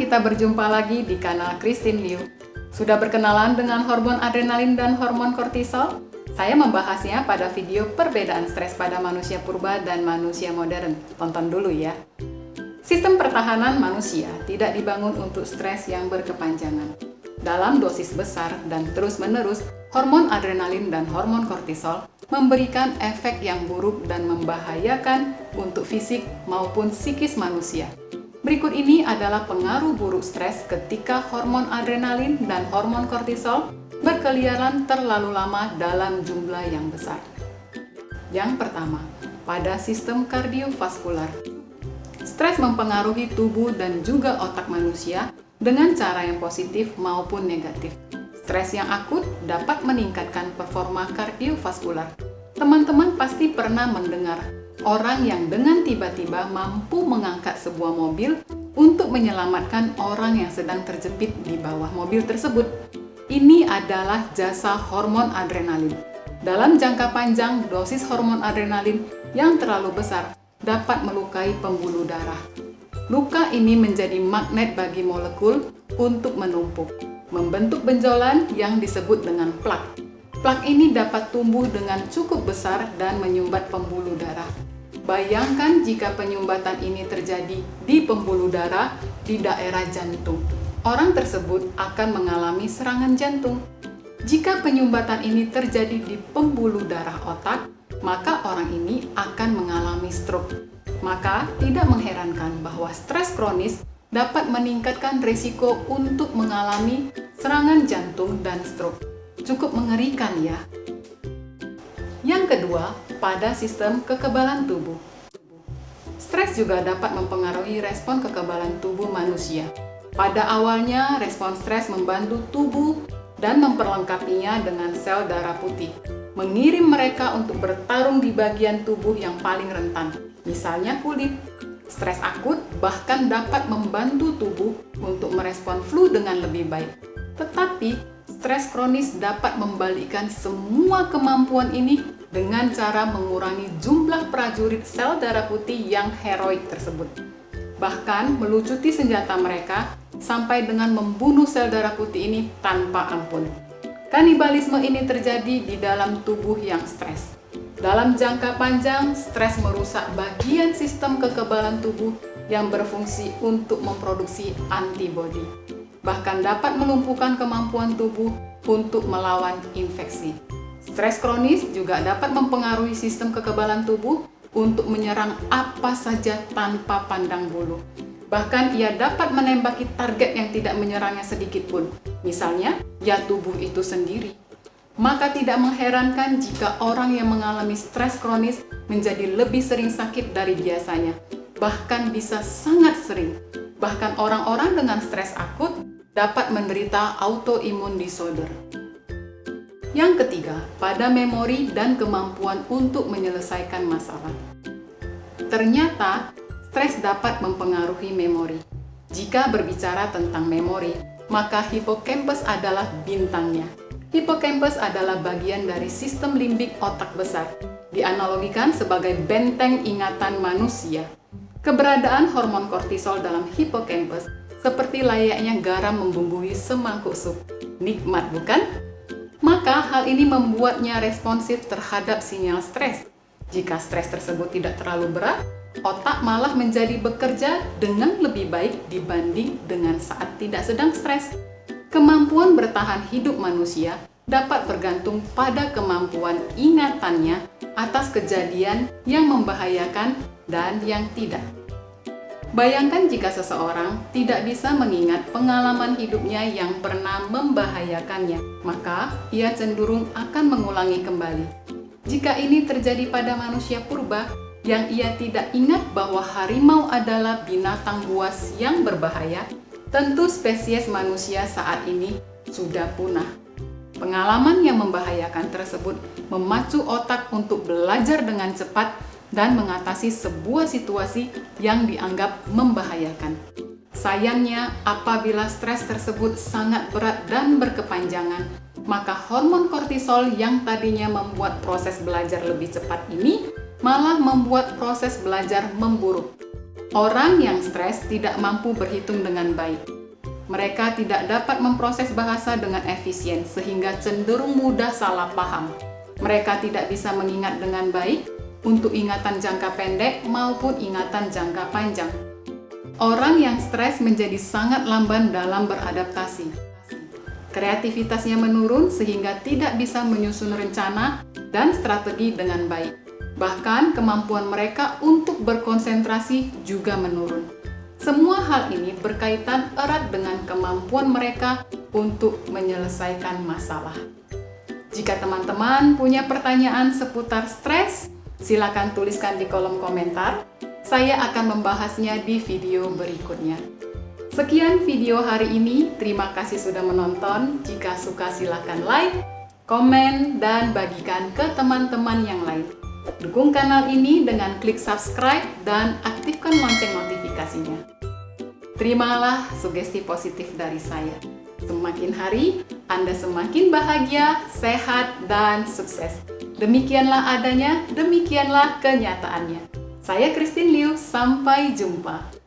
kita berjumpa lagi di kanal Christine Liu. Sudah berkenalan dengan hormon adrenalin dan hormon kortisol? Saya membahasnya pada video perbedaan stres pada manusia purba dan manusia modern. Tonton dulu ya. Sistem pertahanan manusia tidak dibangun untuk stres yang berkepanjangan. Dalam dosis besar dan terus-menerus, hormon adrenalin dan hormon kortisol memberikan efek yang buruk dan membahayakan untuk fisik maupun psikis manusia. Berikut ini adalah pengaruh buruk stres ketika hormon adrenalin dan hormon kortisol berkeliaran terlalu lama dalam jumlah yang besar. Yang pertama, pada sistem kardiovaskular. Stres mempengaruhi tubuh dan juga otak manusia dengan cara yang positif maupun negatif. Stres yang akut dapat meningkatkan performa kardiovaskular. Teman-teman pasti pernah mendengar orang yang dengan tiba-tiba mampu mengangkat sebuah mobil untuk menyelamatkan orang yang sedang terjepit di bawah mobil tersebut. Ini adalah jasa hormon adrenalin. Dalam jangka panjang, dosis hormon adrenalin yang terlalu besar dapat melukai pembuluh darah. Luka ini menjadi magnet bagi molekul untuk menumpuk, membentuk benjolan yang disebut dengan plak. Plak ini dapat tumbuh dengan cukup besar dan menyumbat pembuluh darah. Bayangkan jika penyumbatan ini terjadi di pembuluh darah di daerah jantung. Orang tersebut akan mengalami serangan jantung. Jika penyumbatan ini terjadi di pembuluh darah otak, maka orang ini akan mengalami stroke. Maka tidak mengherankan bahwa stres kronis dapat meningkatkan risiko untuk mengalami serangan jantung dan stroke. Cukup mengerikan ya. Yang kedua, pada sistem kekebalan tubuh. Stres juga dapat mempengaruhi respon kekebalan tubuh manusia. Pada awalnya, respon stres membantu tubuh dan memperlengkapinya dengan sel darah putih, mengirim mereka untuk bertarung di bagian tubuh yang paling rentan, misalnya kulit. Stres akut bahkan dapat membantu tubuh untuk merespon flu dengan lebih baik. Tetapi, stres kronis dapat membalikkan semua kemampuan ini dengan cara mengurangi jumlah prajurit sel darah putih yang heroik tersebut. Bahkan melucuti senjata mereka sampai dengan membunuh sel darah putih ini tanpa ampun. Kanibalisme ini terjadi di dalam tubuh yang stres. Dalam jangka panjang, stres merusak bagian sistem kekebalan tubuh yang berfungsi untuk memproduksi antibodi. Bahkan dapat melumpuhkan kemampuan tubuh untuk melawan infeksi. Stres kronis juga dapat mempengaruhi sistem kekebalan tubuh untuk menyerang apa saja tanpa pandang bulu. Bahkan ia dapat menembaki target yang tidak menyerangnya sedikit pun. Misalnya, ya tubuh itu sendiri. Maka tidak mengherankan jika orang yang mengalami stres kronis menjadi lebih sering sakit dari biasanya. Bahkan bisa sangat sering. Bahkan orang-orang dengan stres akut dapat menderita autoimmune disorder. Yang ketiga, pada memori dan kemampuan untuk menyelesaikan masalah. Ternyata, stres dapat mempengaruhi memori. Jika berbicara tentang memori, maka hippocampus adalah bintangnya. Hippocampus adalah bagian dari sistem limbik otak besar, dianalogikan sebagai benteng ingatan manusia. Keberadaan hormon kortisol dalam hippocampus seperti layaknya garam membumbui semangkuk sup. Nikmat bukan? Maka hal ini membuatnya responsif terhadap sinyal stres. Jika stres tersebut tidak terlalu berat, otak malah menjadi bekerja dengan lebih baik dibanding dengan saat tidak sedang stres. Kemampuan bertahan hidup manusia dapat bergantung pada kemampuan ingatannya atas kejadian yang membahayakan dan yang tidak. Bayangkan jika seseorang tidak bisa mengingat pengalaman hidupnya yang pernah membahayakannya, maka ia cenderung akan mengulangi kembali. Jika ini terjadi pada manusia purba, yang ia tidak ingat bahwa harimau adalah binatang buas yang berbahaya, tentu spesies manusia saat ini sudah punah. Pengalaman yang membahayakan tersebut memacu otak untuk belajar dengan cepat dan mengatasi sebuah situasi yang dianggap membahayakan. Sayangnya, apabila stres tersebut sangat berat dan berkepanjangan, maka hormon kortisol yang tadinya membuat proses belajar lebih cepat ini malah membuat proses belajar memburuk. Orang yang stres tidak mampu berhitung dengan baik. Mereka tidak dapat memproses bahasa dengan efisien sehingga cenderung mudah salah paham. Mereka tidak bisa mengingat dengan baik untuk ingatan jangka pendek maupun ingatan jangka panjang. Orang yang stres menjadi sangat lamban dalam beradaptasi. Kreativitasnya menurun sehingga tidak bisa menyusun rencana dan strategi dengan baik. Bahkan kemampuan mereka untuk berkonsentrasi juga menurun. Semua hal ini berkaitan erat dengan kemampuan mereka untuk menyelesaikan masalah. Jika teman-teman punya pertanyaan seputar stres, silakan tuliskan di kolom komentar. Saya akan membahasnya di video berikutnya. Sekian video hari ini. Terima kasih sudah menonton. Jika suka silakan like, komen, dan bagikan ke teman-teman yang lain. Dukung kanal ini dengan klik subscribe dan aktifkan lonceng notifikasinya. Terimalah sugesti positif dari saya. Semakin hari, Anda semakin bahagia, sehat, dan sukses. Demikianlah adanya, demikianlah kenyataannya. Saya Christine Liu, sampai jumpa.